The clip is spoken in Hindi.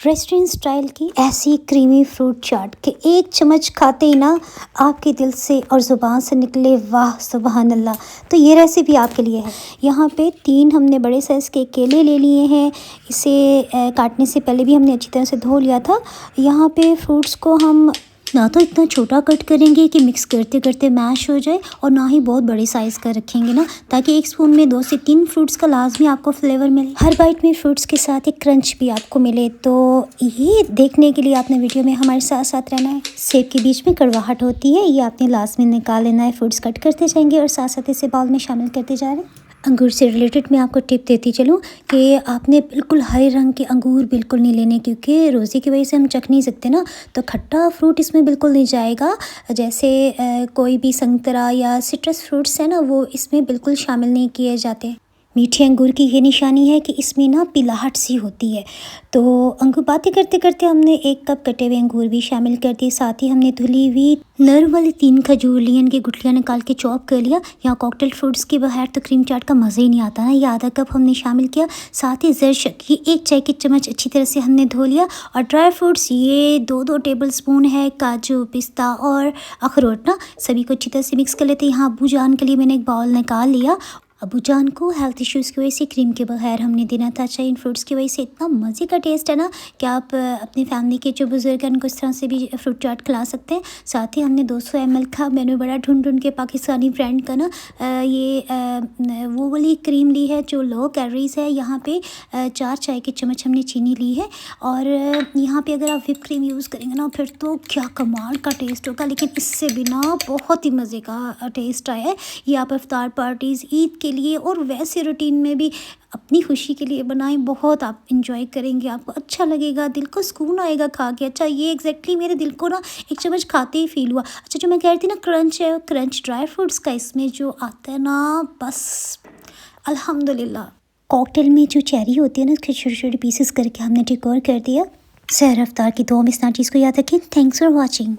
रेस्टोरेंट स्टाइल की ऐसी क्रीमी फ्रूट चाट के एक चम्मच खाते ही ना आपके दिल से और ज़ुबान से निकले वाह सुबहान अल्लाह। तो ये रेसिपी आपके लिए है। यहाँ पे 3 हमने बड़े साइज़ के केले ले लिए हैं। इसे काटने से पहले भी हमने अच्छी तरह से धो लिया था। यहाँ पे फ्रूट्स को हम ना तो इतना छोटा कट करेंगे कि मिक्स करते करते मैश हो जाए, और ना ही बहुत बड़े साइज़ का रखेंगे ना, ताकि एक स्पून में 2 से 3 फ्रूट्स का लाजमी आपको फ्लेवर मिले। हर बाइट में फ्रूट्स के साथ एक क्रंच भी आपको मिले। तो ये देखने के लिए आपने वीडियो में हमारे साथ साथ रहना है। सेब के बीच में कड़वाहट होती है, ये आपने लास्ट में निकाल लेना है। फ्रूट्स कट करते जाएंगे और साथ साथ इसे बाउल में शामिल करते जा रहे हैं। अंगूर से रिलेटेड मैं आपको टिप देती चलूँ कि आपने बिल्कुल हरे रंग के अंगूर बिल्कुल नहीं लेने, क्योंकि रोज़े की वजह से हम चख नहीं सकते ना, तो खट्टा फ्रूट इसमें बिल्कुल नहीं जाएगा। जैसे कोई भी संतरा या सिट्रस फ्रूट्स है ना, वो इसमें बिल्कुल शामिल नहीं किए जाते। मीठे अंगूर की ये निशानी है कि इसमें ना पिलाहट सी होती है। तो अंगूर बातें करते करते हमने 1 कप कटे हुए अंगूर भी शामिल कर दिए। साथ ही हमने धुली हुई नर वाली 3 खजूर ली, इनकी गुठलियाँ निकाल के चॉप कर लिया। यहाँ कॉकटेल फ्रूट्स के बगैर तो क्रीम चाट का मज़ा ही नहीं आता ना। ये आधा कप हमने शामिल किया। साथ ही ज़रशक ये 1 चाय की चम्मच अच्छी तरह से हमने धो लिया। और ड्राई फ्रूट्स ये 2-2 टेबल स्पून है, काजू पिस्ता और अखरोट ना, सभी को अच्छी तरह से मिक्स कर लेते हैं। यहाँ अबू जान के लिए मैंने एक बाउल निकाल लिया। अबू जान को हेल्थ इश्यूज़ की वजह से क्रीम के बगैर हमने देना था। अच्छा, इन फ्रूट्स की वजह से इतना मज़े का टेस्ट है ना कि आप अपनी फैमिली के जो बुज़ुर्ग हैं उनको इस तरह से भी फ्रूट चाट खिला सकते हैं। साथ ही हमने 200 ml का, मैंने बड़ा ढूंढ के पाकिस्तानी ब्रांड का ना वो वाली क्रीम ली है जो लो कैलोरीज़ है। यहाँ पे 4 चाय की चम्मच हमने चीनी ली है। और यहाँ पे अगर आप व्हिप क्रीम यूज़ करेंगे ना, फिर तो क्या कमाल का टेस्ट होगा। लेकिन इससे भी ना बहुत ही मज़े का टेस्ट आया है। ये आप इफ्तार पार्टीज़, ईद के लिए और वैसे रूटीन में भी अपनी खुशी के लिए बनाएं। बहुत आप इंजॉय करेंगे, आपको अच्छा लगेगा, दिल को सुकून आएगा खा के। अच्छा, ये एग्जैक्टली मेरे दिल को ना 1 चम्मच खाते ही फील हुआ। अच्छा, जो मैं कह रही थी ना क्रंच है, क्रंच ड्राई फ्रूट्स का इसमें जो आता है ना, बस अल्हम्दुलिल्लाह। कॉकटेल में जो चेरी होती है ना, उसके छोटे छोटे पीसेस करके हमने डेकोर कर दिया। सहर अफ्तार की दुआ में इस चीज़ को याद रखें। Thanks for watching.